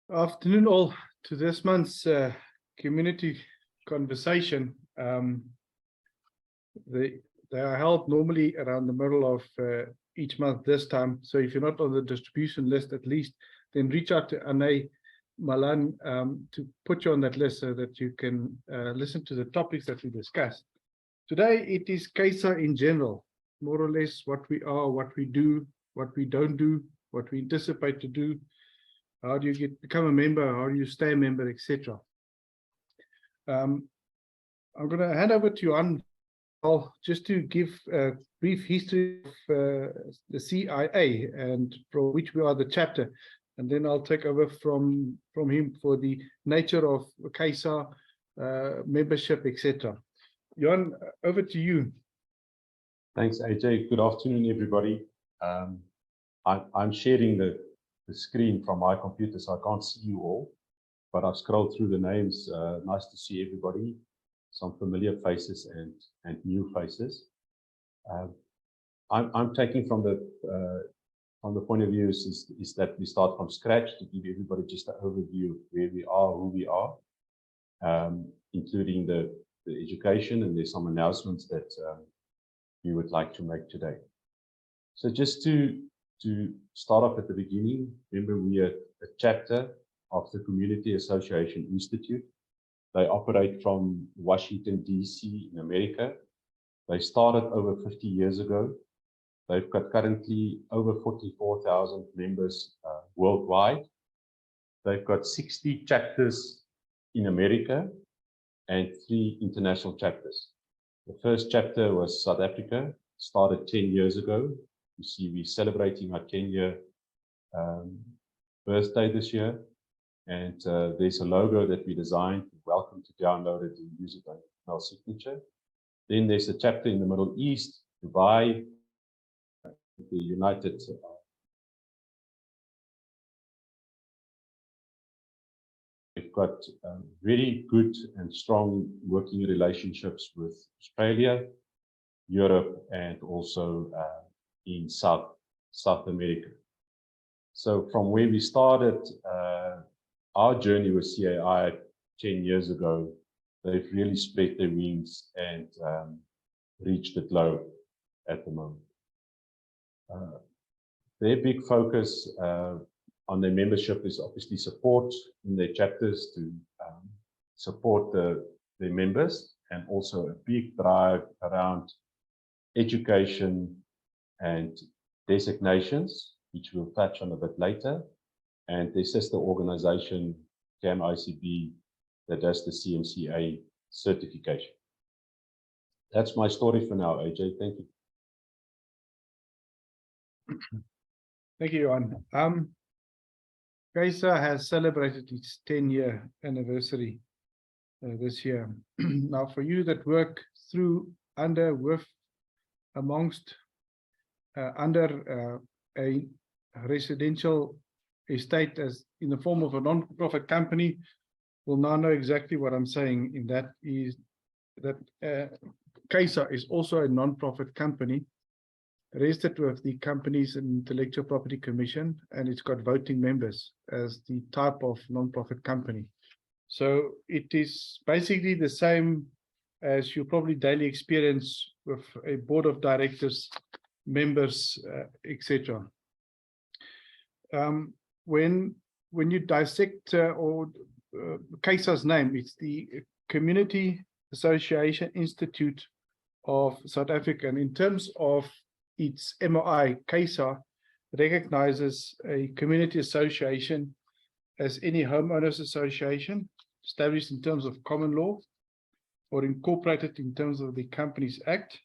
Afternoon all to this month's community conversation. They are held normally around the middle of each month this time. So if you're not on the distribution list at least, then reach out to Anne Malan to put you on that list so that you can listen to the topics that we discuss. Today it is CAISA in general, more or less what we are, what we do, what we don't do, what we anticipate to do. How do you become a member? How do you stay a member, etc. I'm going to hand over to Johan just to give a brief history of the CIA and from which we are the chapter, and then I'll take over from him for the nature of CAISA, membership, etc. Johan, over to you. Thanks, AJ. Good afternoon, everybody. I'm sharing the screen from my computer, so I can't see you all, but I've scrolled through the names. Nice to see everybody, some familiar faces and new faces. I'm taking from the point of view is that we start from scratch to give everybody just an overview of where we are, who we are, including the education, and there's some announcements that we would like to make today. So just to start off at the beginning, remember we are a chapter of the Community Association Institute. They operate from Washington, D.C. in America. They started over 50 years ago. They've got currently over 44,000 members worldwide. They've got 60 chapters in America and 3 international chapters. The first chapter was South Africa, started 10 years ago. You see, we're celebrating our 10-year birthday this year, and there's a logo that we designed. You're welcome to download it and use it on our signature. Then there's a chapter in the Middle East, Dubai, the United We've got very good and strong working relationships with Australia, Europe, and also in South America. So from where we started our journey with CAI 10 years ago, they've really spread their wings and reached the globe at the moment. Their big focus on their membership is obviously support in their chapters to support their members, and also a big drive around education and designations, which we'll touch on a bit later, and their sister organization, CAISA, that does the CMCA certification. That's my story for now, AJ. Thank you. Thank you, Johan. CAISA has celebrated its 10-year anniversary this year. Now, for you that work through, under, with, amongst, under a residential estate as in the form of a non-profit company, will now know exactly what I'm saying. In that is that CAISA is also a non-profit company registered with the Companies and Intellectual Property Commission, and it's got voting members as the type of non-profit company. So it is basically the same as you probably daily experience with a board of directors, members, etc. When you dissect CAISA's name, it's the Community Association Institute of South Africa, and in terms of its MOI, CAISA recognizes a community association as any homeowners association established in terms of common law or incorporated in terms of the Companies Act,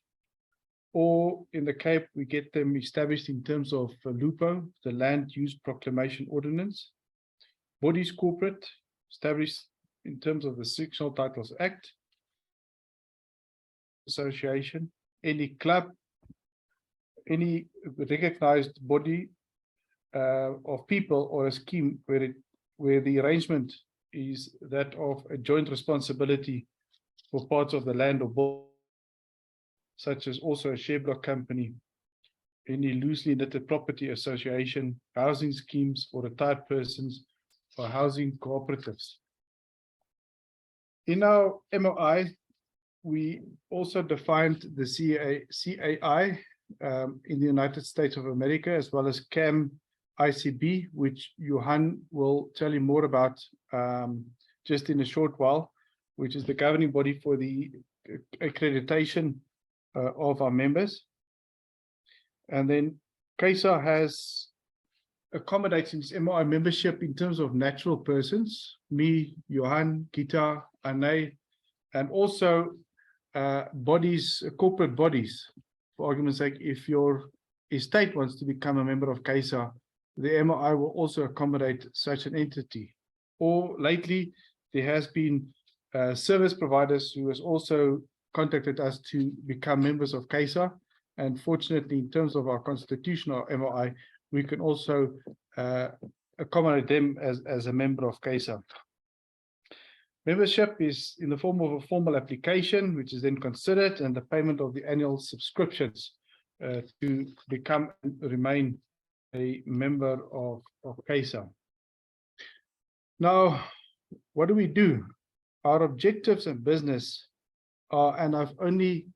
or in the Cape, we get them established in terms of LUPO, the Land Use Proclamation Ordinance, bodies corporate, established in terms of the Sectional Titles Act, association, any club, any recognized body of people, or a scheme where the arrangement is that of a joint responsibility for parts of the land or board, such as also a share block company, any loosely knitted property association, housing schemes for retired persons, or housing cooperatives. In our MOI, we also defined the CAI in the United States of America, as well as CAM ICB, which Johan will tell you more about just in a short while, which is the governing body for the accreditation of our members. And then CAISA has accommodates its MOI membership in terms of natural persons, me, Johan, Gita, Anay, and also bodies, corporate bodies. For argument's sake, if your estate wants to become a member of CAISA, the MOI will also accommodate such an entity. Or lately, there has been service providers who has also contacted us to become members of CAISA. And fortunately, in terms of our constitutional MOI, we can also accommodate them as a member of CAISA. Membership is in the form of a formal application, which is then considered, and the payment of the annual subscriptions to become and remain a member of CAISA. Now, what do we do? Our objectives and business are, and I've only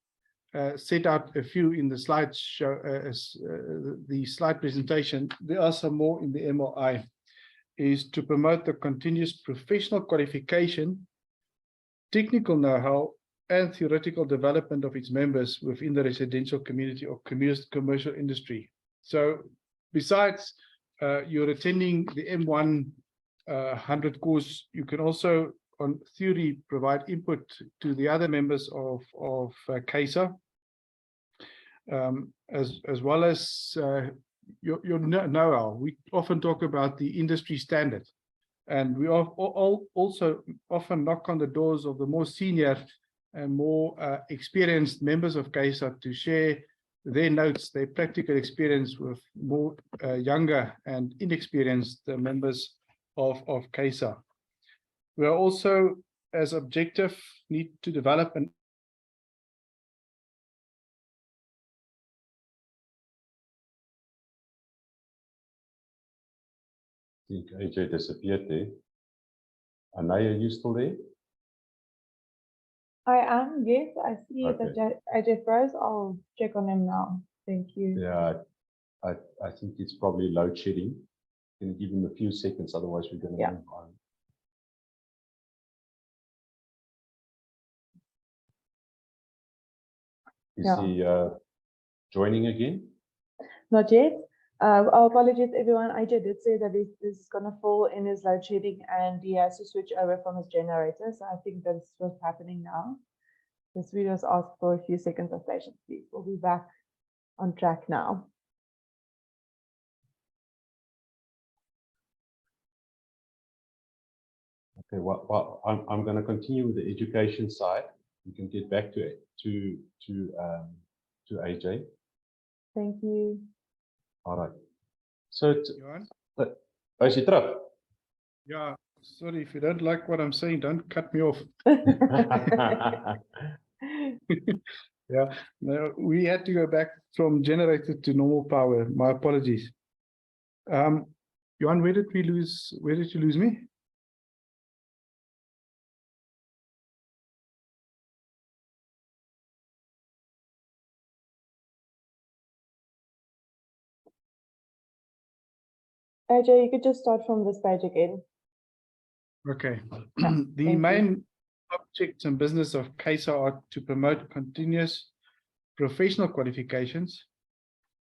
set out a few in the slide show, the slide presentation. There are some more in the MOI. Is to promote the continuous professional qualification, technical know-how, and theoretical development of its members within the residential community or commercial industry. So besides you're attending the M1 100 course, you can also on theory provide input to the other members of CAISA, as well as your know-how. We often talk about the industry standard, and we also often knock on the doors of the more senior and more experienced members of CAISA to share their notes, their practical experience with more younger and inexperienced members of CAISA. We are also, as objective, need to develop an I think AJ disappeared there. Anaya, are you still there? I am, yes. I see Okay. that AJ froze. I'll check on him now. Thank you. Yeah, I think it's probably load shedding. Can you give him a few seconds, otherwise we're going to move on. Is he joining again? Not yet. Our apologies, everyone. AJ did say that this is going to fall in his load shedding and he has to switch over from his generator. So I think that's what's happening now. This video has asked for a few seconds of patience, please. We'll be back on track now. Okay, well I'm going to continue with the education side. We can get back to AJ. Thank you. All right. So, Johan? Is he terug? Yeah, sorry, if you don't like what I'm saying, don't cut me off. Yeah, no, we had to go back from generator to normal power. My apologies. Johan, where did you lose me? AJ, you could just start from this page again. Okay. The main objects and business of CAISA are to promote continuous professional qualifications,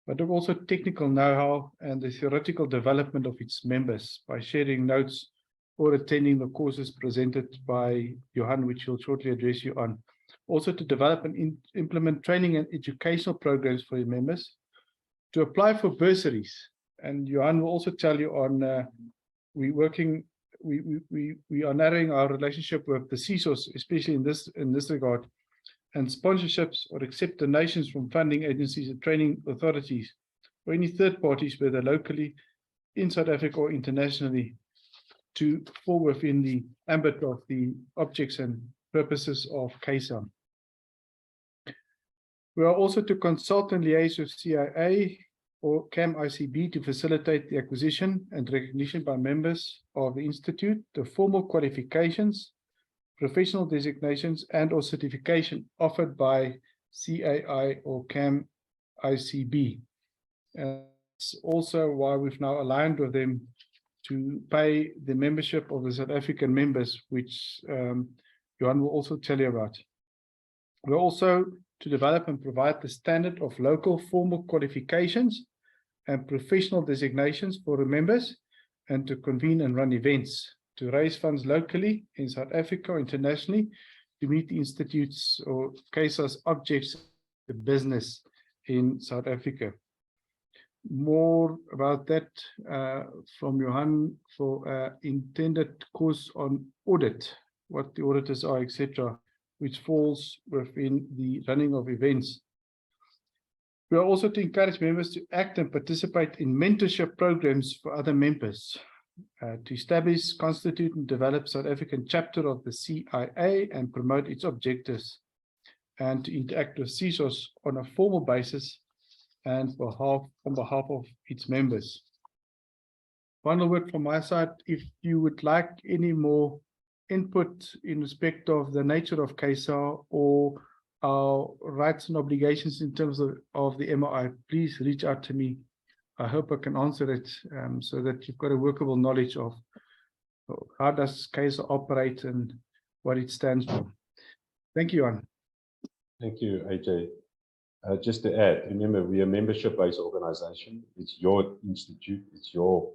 but also technical know-how and the theoretical development of its members by sharing notes or attending the courses presented by Johan, which he'll shortly address you on. Also to develop and implement training and educational programs for your members, to apply for bursaries. And Johan will also tell you on we are narrowing our relationship with the CSOs, especially in this regard, and sponsorships or accept donations from funding agencies and training authorities or any third parties, whether locally in South Africa or internationally, to fall within the ambit of the objects and purposes of CAISA. We are also to consult and liaise with CIA or CAM ICB to facilitate the acquisition and recognition by members of the Institute, the formal qualifications, professional designations, and or certification offered by CAI or CAM ICB. It's also why we've now aligned with them to pay the membership of the South African members, which Johan will also tell you about. We're also to develop and provide the standard of local formal qualifications and professional designations for the members, and to convene and run events, to raise funds locally in South Africa or internationally to meet the Institute's or CAISA's objects of business in South Africa. More about that from Johan for intended course on audit, what the auditors are, etc., which falls within the running of events. We are also to encourage members to act and participate in mentorship programs for other members, to establish, constitute, and develop South African chapter of the CIA and promote its objectives, and to interact with CISOs on a formal basis and on behalf of its members. Final word from my side, if you would like any more input in respect of the nature of CAISA or our rights and obligations in terms of the MOI, please reach out to me. I hope I can answer it so that you've got a workable knowledge of how does CAISA operate and what it stands for. Thank you, Johan. Thank you, AJ. Just to add, remember, we are a membership-based organization. It's your institute, it's your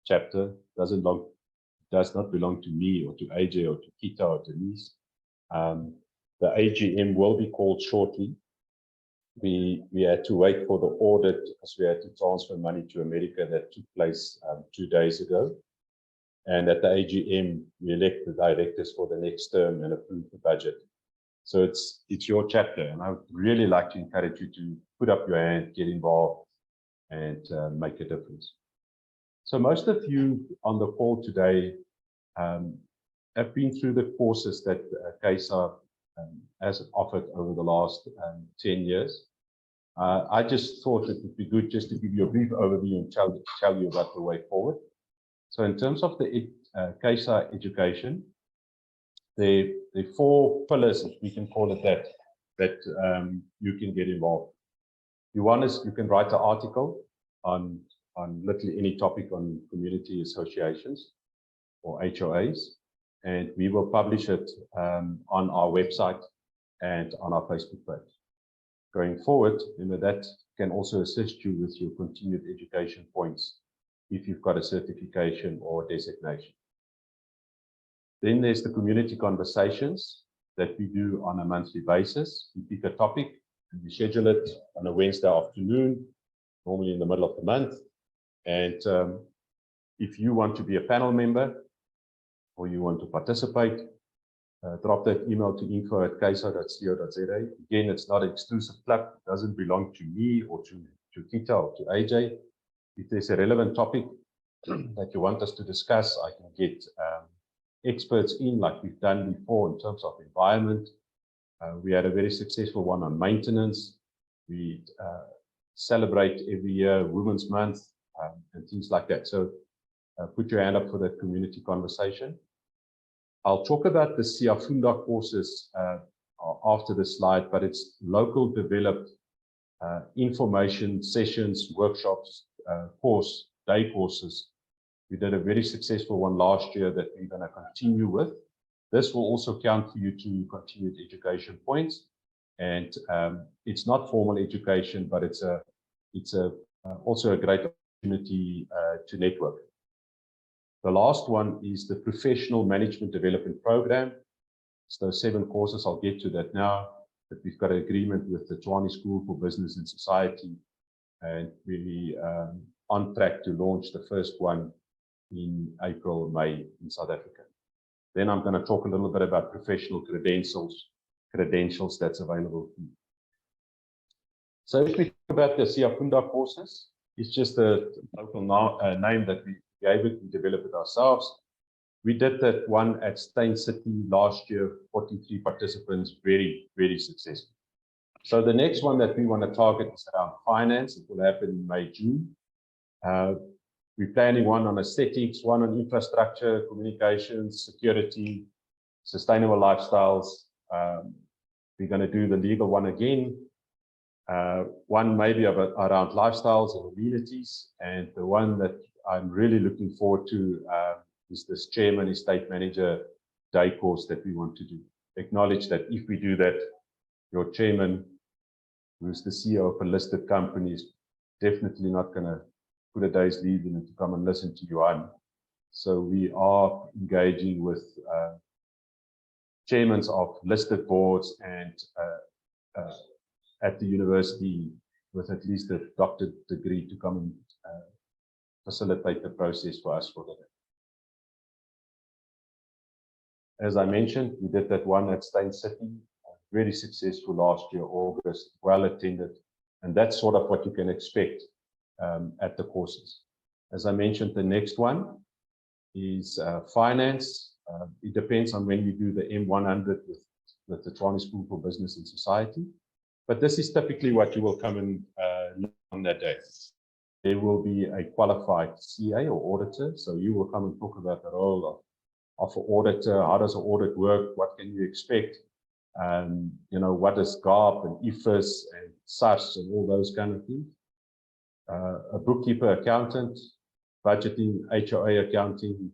chapter. Does not belong to me or to AJ or to Kita or Denise. The AGM will be called shortly. We had to wait for the audit because we had to transfer money to America that took place 2 days ago. And at the AGM, we elect the directors for the next term and approve the budget. So it's your chapter, and I would really like to encourage you to put up your hand, get involved, and make a difference. So most of you on the call today have been through the courses that CAISA has offered over the last 10 years. I just thought it would be good just to give you a brief overview and tell you about the way forward. So in terms of the CAISA education, there are 4 pillars, if we can call it that you can get involved. One is you can write an article on literally any topic on community associations or HOAs, and we will publish it on our website and on our Facebook page. Going forward, that can also assist you with your continued education points if you've got a certification or designation. Then there's the community conversations that we do on a monthly basis. We pick a topic and we schedule it on a Wednesday afternoon, normally in the middle of the month. And if you want to be a panel member or you want to participate, drop that email to info@caisa.co.za. Again, it's not an exclusive club. It doesn't belong to me or to Kita or to AJ. If there's a relevant topic that you want us to discuss, I can get experts in like we've done before in terms of environment. We had a very successful one on maintenance. We celebrate every year Women's Month and things like that. So put your hand up for that community conversation. I'll talk about the Siafunda courses after the slide, but it's local developed information sessions, workshops, day courses. We did a very successful one last year that we're going to continue with. This will also count for you to continued education points. And it's not formal education, but it's also a great opportunity to network. The last one is the Professional Management Development Program. So 7 courses, I'll get to that now, but we've got an agreement with the Tshwane School for Business and Society, and we're on track to launch the first one in April, May in South Africa. Then I'm going to talk a little bit about professional credentials that's available to you. So if we talk about the Siafunda courses, it's just a local name that we gave it, we developed it ourselves. We did that one at Steyn City last year, 43 participants, very, very successful. So the next one that we want to target is around finance. It will happen in May, June. We're planning one on aesthetics, one on infrastructure, communications, security, sustainable lifestyles. We're going to do the legal one again. One maybe around lifestyles and amenities. And the one that I'm really looking forward to is this Chairman Estate Manager Day course that we want to do. Acknowledge that if we do that, your chairman, who's the CEO of a listed company, is definitely not going to put a day's leave in it to come and listen to you on. So we are engaging with chairmen of listed boards and at the university with at least a doctorate degree to come and facilitate the process for us for the day. As I mentioned, we did that one at Steyn City, very successful last year, August, well attended, and that's sort of what you can expect at the courses. As I mentioned, the next one is finance. It depends on when we do the M100 with the Tshwane School for Business and Society, but this is typically what you will come and learn on that day. There will be a qualified CA or auditor, so you will come and talk about the role of an auditor. How does an audit work? What can you expect? You know, what is GARP and IFRS and SARS and all those kind of things. A bookkeeper, accountant, budgeting, HOA accounting,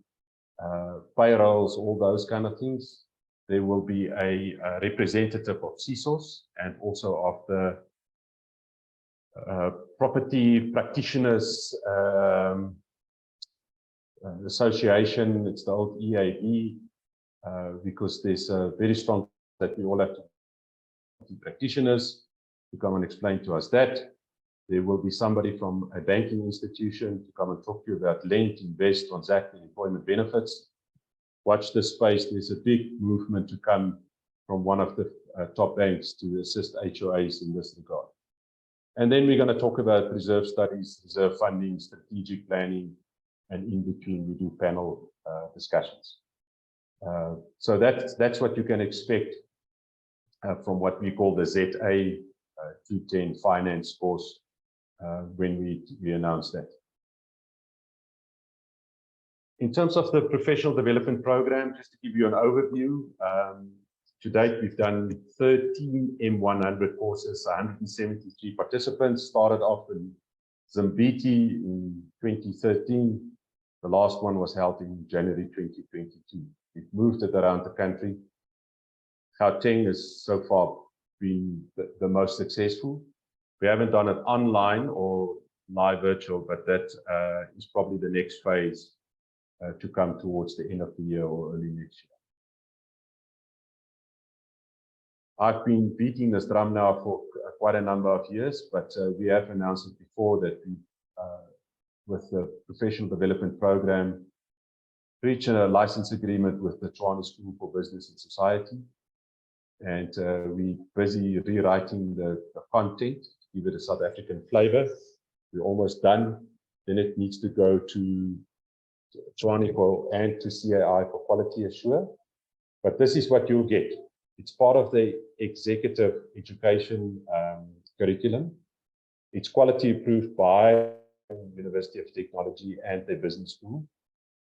payrolls, all those kind of things. There will be a representative of CSOS and also of the property practitioners association. It's the old EAB, because there's a very strong that we all have to be practitioners to come and explain to us that. There will be somebody from a banking institution to come and talk to you about lend, invest, transact, and employment benefits. Watch this space. There's a big movement to come from one of the top banks to assist HOAs in this regard. And then we're going to talk about reserve studies, reserve funding, strategic planning, and in between we do panel discussions. So that's what you can expect from what we call the ZA 210 finance course when we announce that. In terms of the professional development program, just to give you an overview, to date we've done 13 M100 courses, 173 participants. Started off in Zambezi in 2013. The last one was held in January 2022. We've moved it around the country. Gauteng has so far been the most successful. We haven't done it online or live virtual, but that is probably the next phase to come towards the end of the year or early next year. I've been beating this drum now for quite a number of years, but we have announced it before that we, with the professional development program, reached a license agreement with the Tshwane School for Business and Society. And we're busy rewriting the content to give it a South African flavor. We're almost done. Then it needs to go to Tshwane and to CAI for quality assure. But this is what you'll get. It's part of the executive education curriculum. It's quality approved by University of Technology and the business school.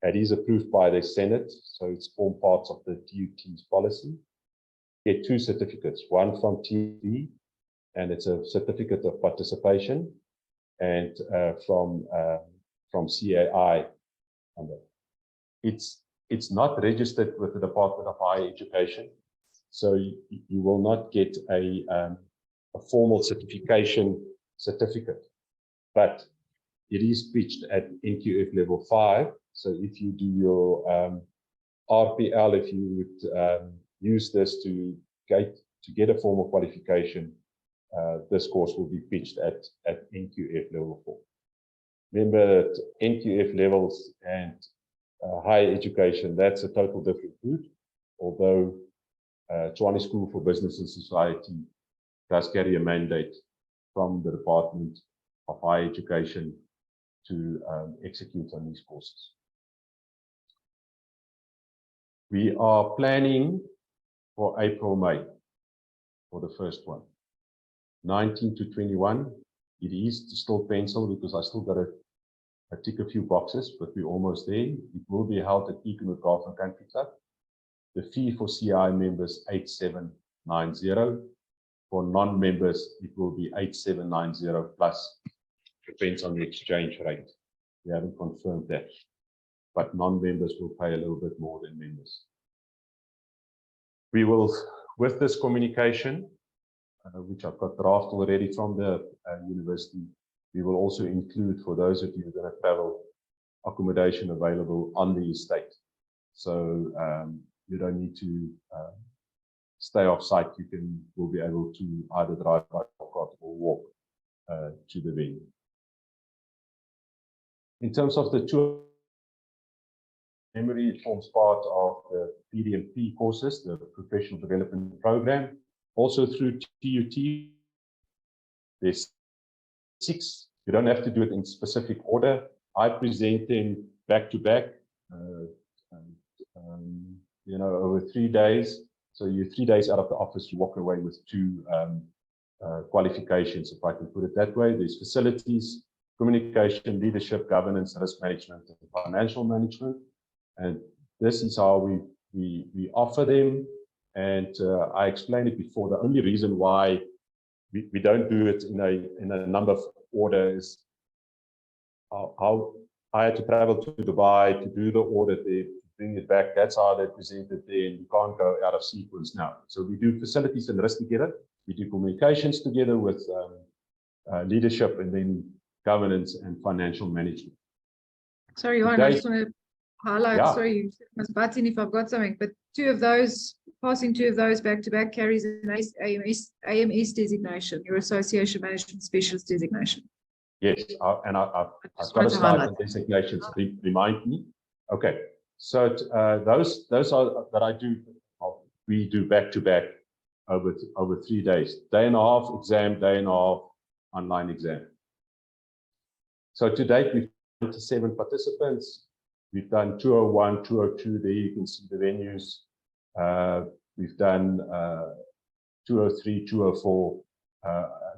It is approved by the Senate, so it's all parts of the TUT's policy. Get 2 certificates, one from TV, and it's a certificate of participation, and from CAI. It's not registered with the Department of Higher Education, so you will not get a formal certification certificate, but it is pitched at NQF level 5. So if you do your RPL, if you would use this to get a formal qualification, this course will be pitched at NQF level 4. Remember that NQF levels and higher education, that's a total different route, although Tshwane School for Business and Society does carry a mandate from the Department of Higher Education to execute on these courses. We are planning for April, May for the first one. 19 to 21, it is still pencil because I still got to tick a few boxes, but we're almost there. It will be held at Economic Golf and Country Club. The fee for CI members, 8790. For non-members, it will be 8790 plus, depends on the exchange rate. We haven't confirmed that, but non-members will pay a little bit more than members. We will, with this communication, which I've got draft already from the university, we will also include, for those of you who are going to travel, accommodation available on the estate. So you don't need to stay off site. Will be able to either drive by car or walk to the venue. In terms of the tour, memory, it forms part of the PDMP courses, the Professional Development Program. Also through TUT, there's 6. You don't have to do it in specific order. I present them back to back, over 3 days. So you're 3 days out of the office, you walk away with 2 qualifications, if I can put it that way. There's facilities, communication, leadership, governance, risk management, and financial management. And this is how we offer them. And I explained it before. The only reason why we don't do it in a number of order is how I had to travel to Dubai to do the audit there, to bring it back. That's how they present it there, and you can't go out of sequence now. So we do facilities and risk together. We do communications together with leadership, and then governance and financial management. Sorry, Johan, I just want to highlight, Yeah. sorry, you must butt in if I've got something, but 2 of those, passing 2 of those back to back carries an AMS designation, your Association Management Specialist designation. Yes, I've got a slide on designations. Remind me. Okay, so those are that I do. We do back to back over 3 days. Day and a half exam, day and a half online exam. So to date, we've done 7 participants. We've done 201, 202. There you can see the venues. We've done 203, 204.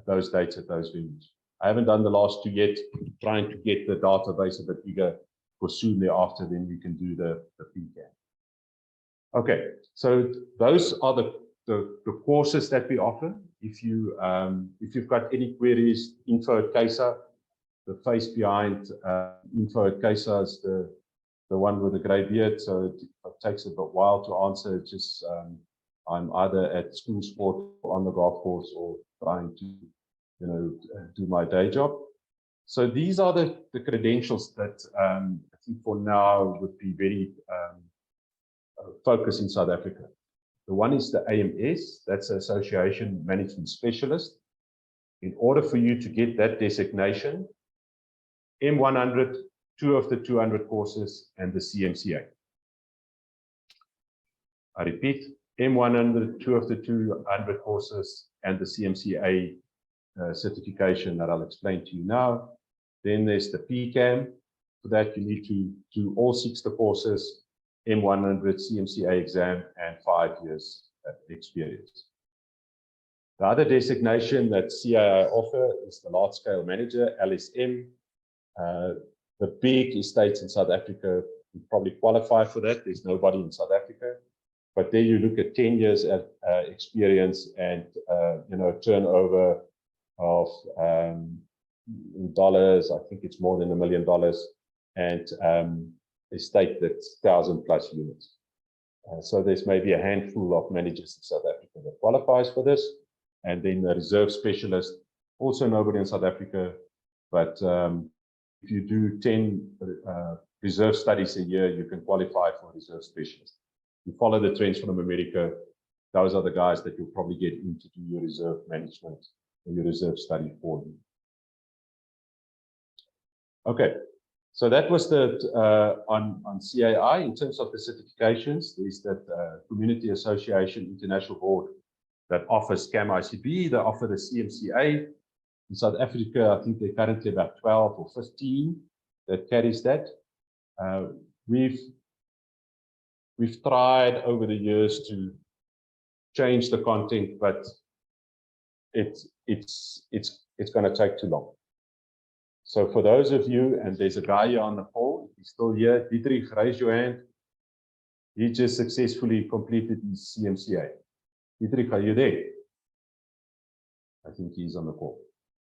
Those dates at those venues. I haven't done the last 2 yet, trying to get the database a bit bigger for soon thereafter, then we can do the PCAM. Okay, so those are the courses that we offer. If you've got any queries, info@CAISA, the face behind info@CAISA is the one with the grey beard, so it takes a bit while to answer. It's just I'm either at school sport or on the golf course or trying to do my day job. So these are the credentials that I think for now would be very focused in South Africa. The one is the AMS, that's the Association Management Specialist. In order for you to get that designation, M100, 2 of the 200 courses, and the CMCA. I repeat, M100, 2 of the 200 courses, and the CMCA certification that I'll explain to you now. Then there's the PCAM. For that, you need to do all 6 the courses, M100, CMCA exam, and 5 years experience. The other designation that CAI offer is the large scale manager, LSM. The big estates in South Africa would probably qualify for that. There's nobody in South Africa. But there you look at 10 years at experience and turnover of in dollars, I think it's more than $1 million, and estate that's 1,000+ units. So there's maybe a handful of managers in South Africa that qualifies for this, and then a reserve specialist, also nobody in South Africa, but if you do 10 reserve studies a year, you can qualify for a reserve specialist. You follow the trends from America, those are the guys that you'll probably get in to do your reserve management and your reserve study for you. Okay, so that was the on CAI. In terms of the certifications, there's that Community Association International Board that offers CAM ICB. They offer the CMCA. In South Africa, I think they're currently about 12 or 15 that carries that. We've tried over the years to change the content, but it it's going to take too long. So for those of you, and there's a guy here on the call, if he's still here, Dietrich, raise your hand. He just successfully completed his CMCA. Dietrich, are you there? I think he's on the call.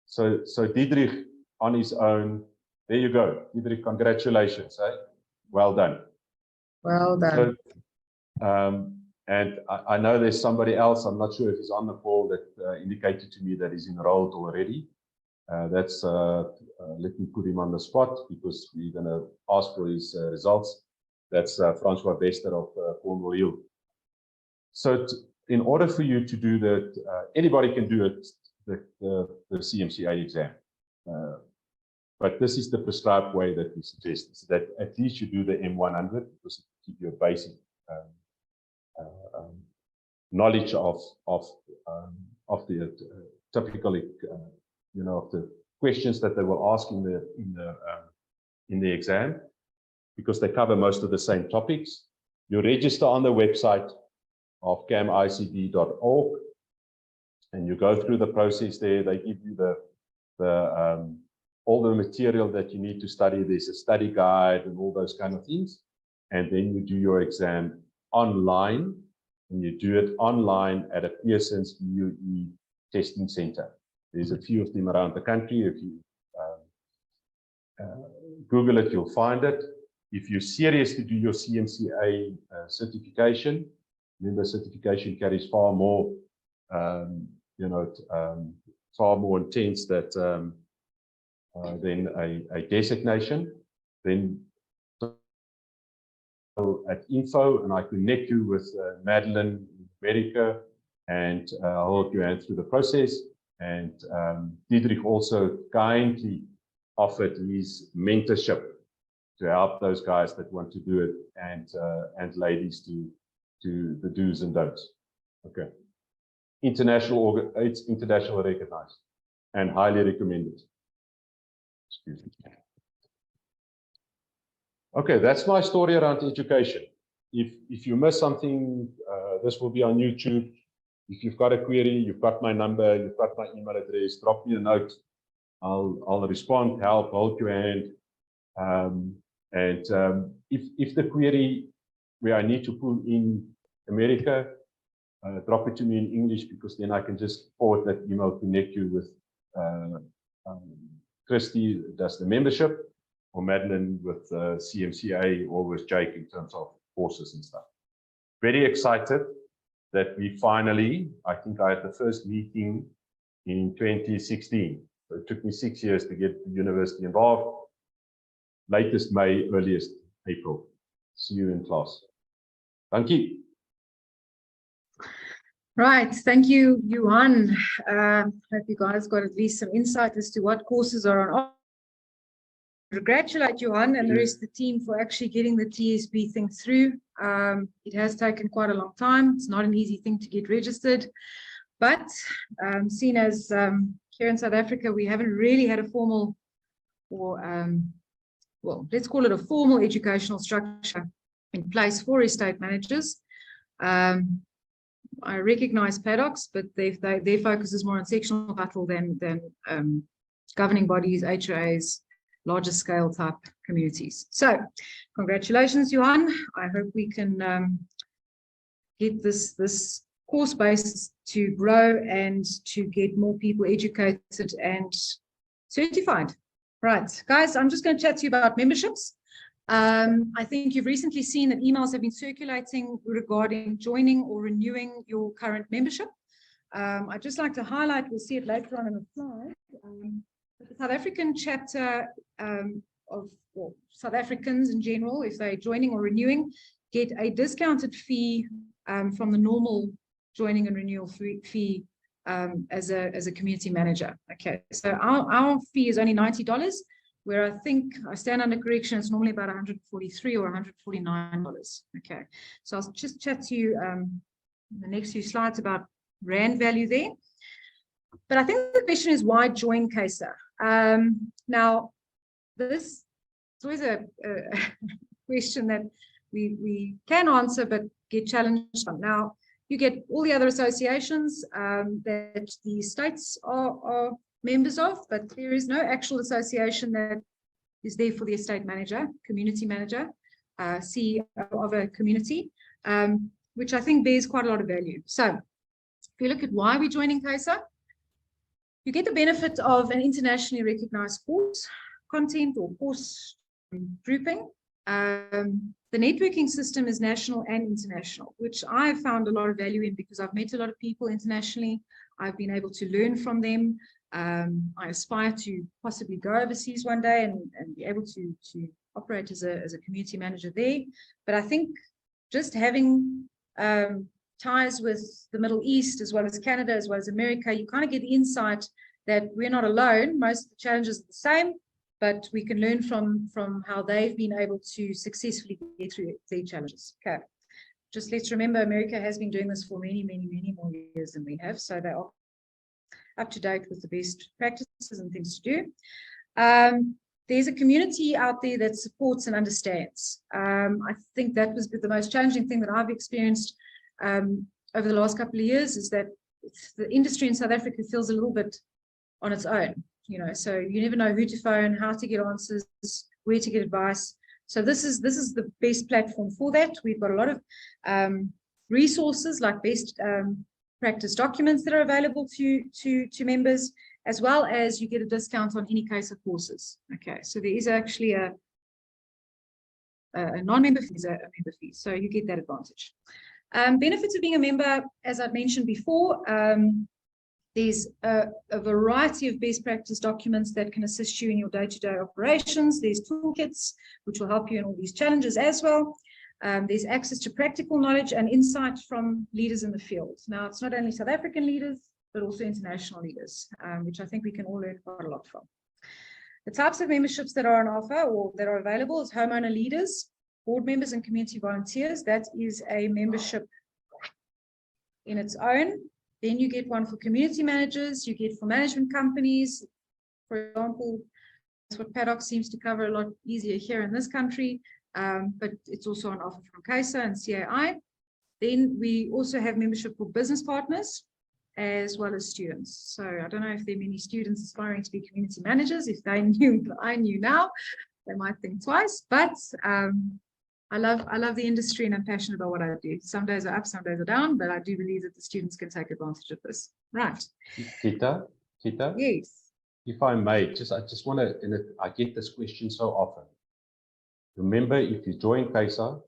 So Dietrich on his own, there you go. Dietrich, congratulations. Eh? Well done. Well done. So, and I know there's somebody else, I'm not sure if he's on the call, that indicated to me that he's enrolled already. Let me put him on the spot because we're going to ask for his results. That's Francois Bester of Cornwall Hill. So in order for you to do that, anybody can do it, the CMCA exam. But this is the prescribed way that we suggest, so that at least you do the M100 because it will give you a basic knowledge of the typical, of the questions that they will ask in the exam, because they cover most of the same topics. You register on the website of camicd.org, and you go through the process there. They give you all the material that you need to study. There's a study guide and all those kind of things, and then you do your exam online, and you do it online at a Pearson's UE testing center. There's a few of them around the country. If you Google it, you'll find it. If you're serious to do your CMCA certification, remember certification carries far more, far more intense than a designation. Then at info, and I connect you with Madeline in America, and I'll hold your hand through the process. And Dietrich also kindly offered his mentorship to help those guys that want to do it, and ladies to the do's and don'ts. Okay. It's international recognized and highly recommended. Excuse me. Okay, that's my story around education. If you miss something, this will be on YouTube. If you've got a query, you've got my number, you've got my email address, drop me a note. I'll respond, help, hold your hand. If the query where I need to pull in America, drop it to me in English, because then I can just forward that email, connect you with Christy, does the membership, or Madeline with CMCA, or with Jake in terms of courses and stuff. Very excited that we finally, I think I had the first meeting in 2016. So it took me 6 years to get the university involved. Latest May, earliest April. See you in class. Thank you. Right, thank you, Johan. Hope you guys got at least some insight as to what courses are on offer. Congratulate Johan and the rest of the team for actually getting the TSB thing through. It has taken quite a long time. It's not an easy thing to get registered, but seen as here in South Africa, we haven't really had a formal, or well, let's call it a formal educational structure in place for estate managers. I recognize paddocks, but their focus is more on sectional title than governing bodies, HOAs, larger scale type communities. So congratulations, Johan. I hope we can get this course base to grow and to get more people educated and certified. Right, guys, I'm just going to chat to you about memberships. I think you've recently seen that emails have been circulating regarding joining or renewing your current membership. I'd just like to highlight, we'll see it later on in the slide, the South African chapter of South Africans in general, if they're joining or renewing, get a discounted fee from the normal joining and renewal fee as a community manager. Okay, so our fee is only $90, where I think I stand under correction, it's normally about $143 or $149. Okay, so I'll just chat to you in the next few slides about Rand value there. But I think the question is, why join CAISA? Now, this is always a question that we can answer, but get challenged on. Now, You get all the other associations that the states are members of, but there is no actual association that is there for the estate manager, community manager, CEO of a community, which I think bears quite a lot of value. So if you look at why we're joining CAISA, you get the benefit of an internationally recognized course content or course grouping. The networking system is national and international, which I've found a lot of value in because I've met a lot of people internationally. I've been able to learn from them. I aspire to possibly go overseas one day and be able to operate as a community manager there. But I think just having ties with the Middle East, as well as Canada, as well as America, you kind of get the insight that we're not alone. Most of the challenges are the same, but we can learn from how they've been able to successfully get through their challenges. Okay. Just let's remember, America has been doing this for many, many, many more years than we have. So they are up to date with the best practices and things to do. There's a community out there that supports and understands. I think that was the most challenging thing that I've experienced over the last couple of years, is that the industry in South Africa feels a little bit on its own, you know, so you never know who to phone, how to get answers, where to get advice. So this is the best platform for that. We've got a lot of resources like best practice documents that are available to members, as well as you get a discount on any CAISA courses. Okay, so there is actually a non-member fee, a member fee, so you get that advantage. Benefits of being a member, as I've mentioned before, there's a variety of best practice documents that can assist you in your day-to-day operations. There's toolkits, which will help you in all these challenges as well. There's access to practical knowledge and insight from leaders in the field. Now, it's not only South African leaders, but also international leaders, which I think we can all learn quite a lot from. The types of memberships that are on offer or that are available is homeowner leaders, board members, and community volunteers. That is a membership in its own. Then you get one for community managers, you get for management companies. For example, that's what Paddock seems to cover a lot easier here in this country, but it's also on offer from CAISA and CAI. Then we also have membership for business partners as well as students. So I don't know if there are many students aspiring to be community managers. If they knew that I knew now, they might think twice, but I love the industry and I'm passionate about what I do. Some days are up, some days are down, but I do believe that the students can take advantage of this. Right. Kita? Yes. If I may, I just want to, and I get this question so often. Remember, if you join CAISA,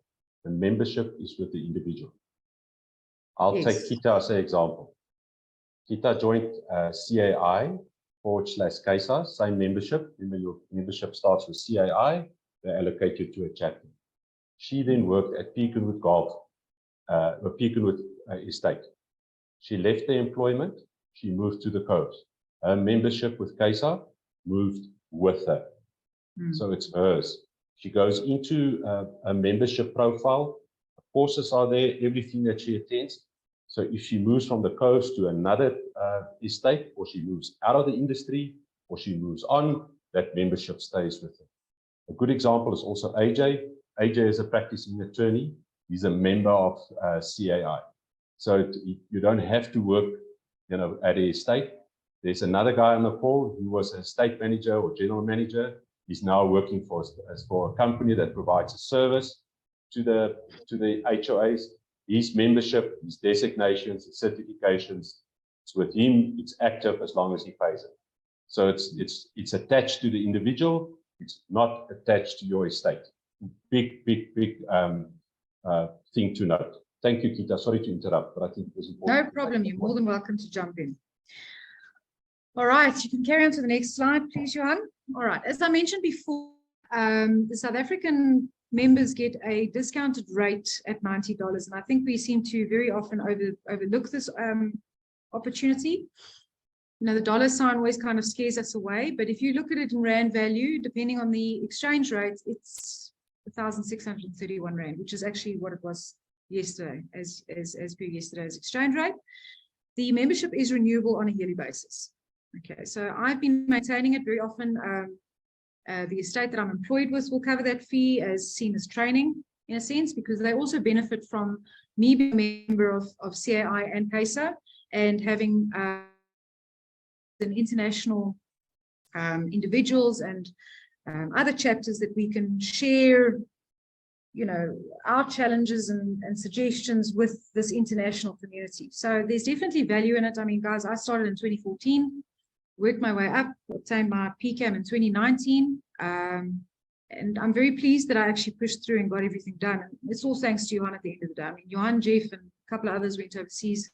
the membership is with the individual. I'll take Kita as an example. Kita joined CAI/CAISA, same membership. Remember, your membership starts with CAI, they allocate you to a chapter. She then worked at Peakenwood Golf, or Peakenwood Estate. She left the employment, she moved to the coast. Her membership with CAISA moved with her. So it's hers. She goes into a membership profile. The courses are there, everything that she attends. So if she moves from the coast to another estate, or she moves out of the industry, or she moves on, that membership stays with her. A good example is also AJ. AJ is a practicing attorney. He's a member of CAI. So you don't have to work, you know, at a estate. There's another guy on the call who was an estate manager or general manager. He's now working for a company that provides a service to the HOAs. His membership, his designations, his certifications, it's with him. It's active as long as he pays it. So it's attached to the individual. It's not attached to your estate. Big thing to note. Thank you, Kita. Sorry to interrupt, but I think it was important. No problem. You're more than welcome to jump in. All right, you can carry on to the next slide, please, Johan. All right, as I mentioned before, the South African members get a discounted rate at $90, and I think we seem to very often overlook this opportunity. You know, the dollar sign always kind of scares us away, but if you look at it in rand value, depending on the exchange rate, it's 1,631 rand, which is actually what it was yesterday, as per yesterday's exchange rate. The membership is renewable on a yearly basis. Okay, so I've been maintaining it very often. The estate that I'm employed with will cover that fee as seen as training. in a sense, because they also benefit from me being a member of CAI and CAISA and having an international individuals and other chapters that we can share, you know, our challenges and suggestions with this international community. So there's definitely value in it. I mean, guys, I started in 2014, worked my way up, obtained my PCAM in 2019. And I'm very pleased that I actually pushed through and got everything done. And it's all thanks to Johan at the end of the day. I mean, Johan, Jeff, and a couple of others went overseas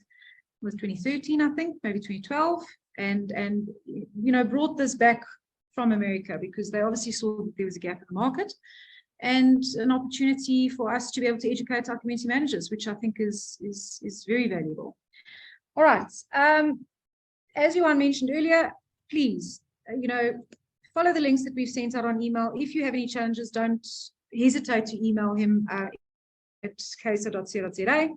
with 2013, I think, maybe 2012, and you know, brought this back from America because they obviously saw that there was a gap in the market and an opportunity for us to be able to educate our community managers, which I think is very valuable. All right. As Johan mentioned earlier, please, you know, follow the links that we've sent out on email. If you have any challenges, don't hesitate to email him at caisa.co.za.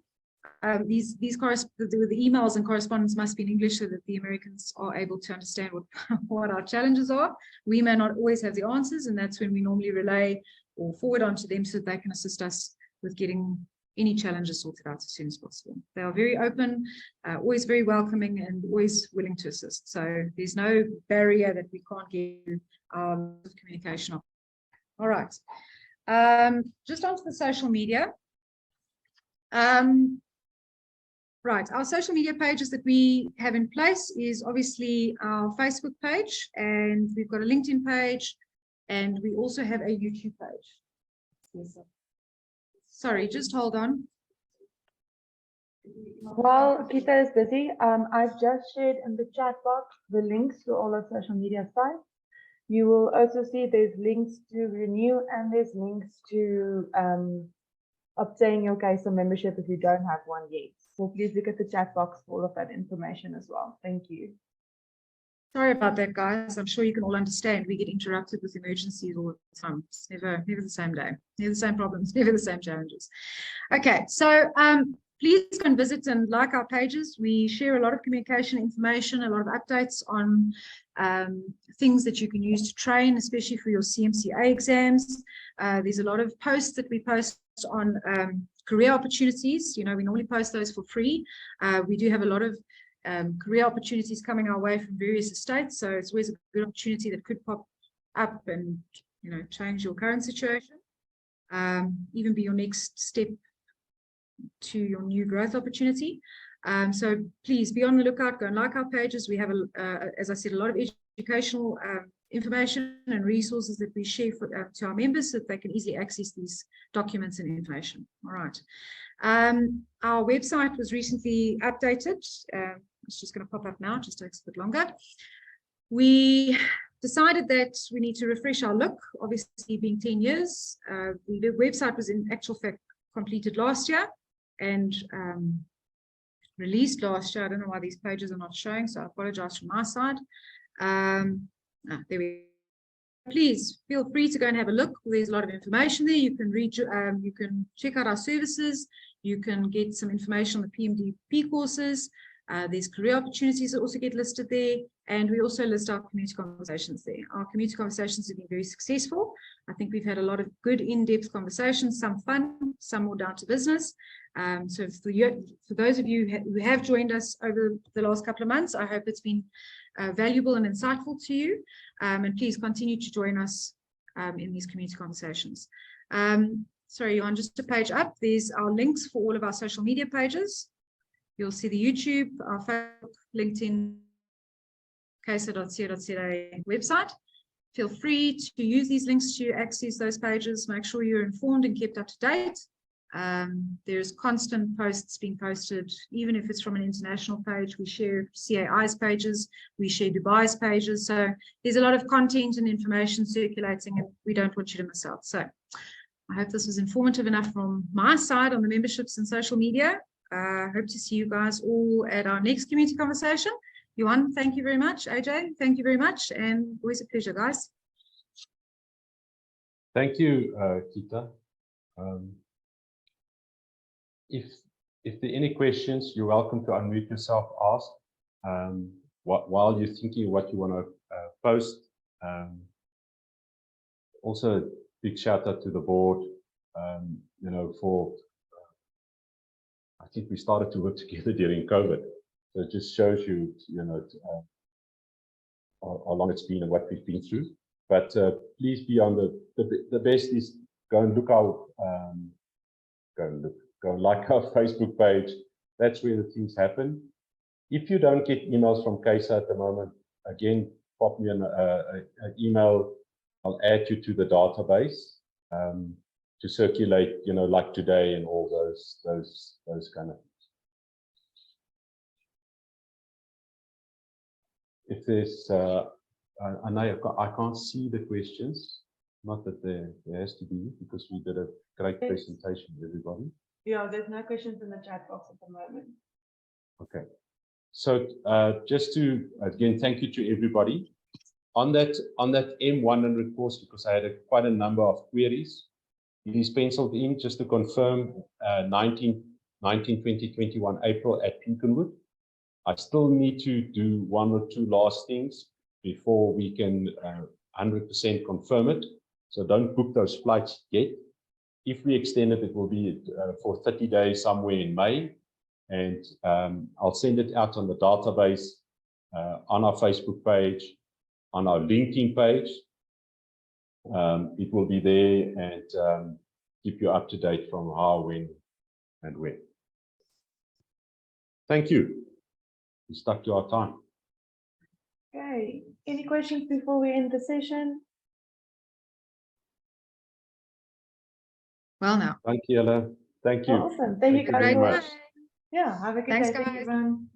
The emails and correspondence must be in English so that the Americans are able to understand what our challenges are. We may not always have the answers, and that's when we normally relay or forward on to them so that they can assist us with getting any challenges sorted out as soon as possible. They are very open, always very welcoming, and always willing to assist. So there's no barrier that we can't get our communication. All right. Just onto the social media. Right, our social media pages that we have in place is obviously our Facebook page, and we've got a LinkedIn page, and we also have a YouTube page. Yes, sorry, just hold on. While Kita is busy, I've just shared in the chat box the links to all our social media sites. You will also see there's links to renew and there's links to obtain your CAISA membership if you don't have one yet. So please look at the chat box for all of that information as well. Thank you. Sorry about that, guys. I'm sure you can all understand. We get interrupted with emergencies all the time. It's never the same day, never the same problems, never the same challenges. Okay, so please go and visit and like our pages. We share a lot of communication information, a lot of updates on things that you can use to train, especially for your CMCA exams. There's a lot of posts that we post on career opportunities. You know, we normally post those for free. We do have a lot of career opportunities coming our way from various estates, so it's always a good opportunity that could pop up and, you know, change your current situation, even be your next step to your new growth opportunity. So please be on the lookout, go and like our pages. We have, as I said, a lot of educational information and resources that we share to our members so that they can easily access these documents and information. All right. Our website was recently updated. It's just going to pop up now, it just takes a bit longer. We decided that we need to refresh our look, obviously being 10 years. The website was in actual fact completed last year and released last year. I don't know why these pages are not showing, so I apologize from my side. There we go. Please feel free to go and have a look. There's a lot of information there. You can read, you can check out our services. You can get some information on the PMDP courses. There's career opportunities that also get listed there. And we also list our community conversations there. Our community conversations have been very successful. I think we've had a lot of good in-depth conversations, some fun, some more down to business. So for those of you who have joined us over the last couple of months, I hope it's been valuable and insightful to you. And please continue to join us in these community conversations. Sorry, Johan, just a page up. There's our links for all of our social media pages. You'll see the YouTube, our Facebook, LinkedIn, caisa.co.za website. Feel free to use these links to access those pages. Make sure you're informed and kept up to date. There's constant posts being posted, even if it's from an international page. We share CAI's pages, we share Dubai's pages. So there's a lot of content and information circulating, and we don't want you to miss out. So I hope this was informative enough from my side on the memberships and social media. Hope to see you guys all at our next community conversation. Johan, thank you very much. AJ, thank you very much, and always a pleasure, guys. Thank you, Kita. If there are any questions, you're welcome to unmute yourself, ask. While you're thinking what you want to post. Also, big shout out to the board you know, I think we started to work together during COVID. So it just shows you, you know, how long it's been and what we've been through. But please be on the best is go and look our go and like our Facebook page. That's where the things happen. If you don't get emails from CAISA at the moment, again, pop me an email. I'll add you to the database to circulate, you know, like today and all those kind of things. If there's, I can't see the questions. Not that there has to be, because we did a great presentation, everybody. Yeah, there's no questions in the chat box at the moment. Okay. So just to, again, thank you to everybody. On that M100 course, because I had quite a number of queries, it is penciled in just to confirm 19, 20, 21 April at Pinkenwood. I still need to do 1 or 2 last things before we can 100% confirm it. So don't book those flights yet. If we extend it, it will be for 30 days somewhere in May. And I'll send it out on the database, on our Facebook page, on our LinkedIn page. It will be there and keep you up to date from how, when, and where. Thank you. We stuck to our time. Okay, any questions before we end the session? Well, now. Thank you, Ella. Thank you. Awesome. Thank you guys very for much. Yeah, have a good Thanks, day. Thank you, guys. everyone.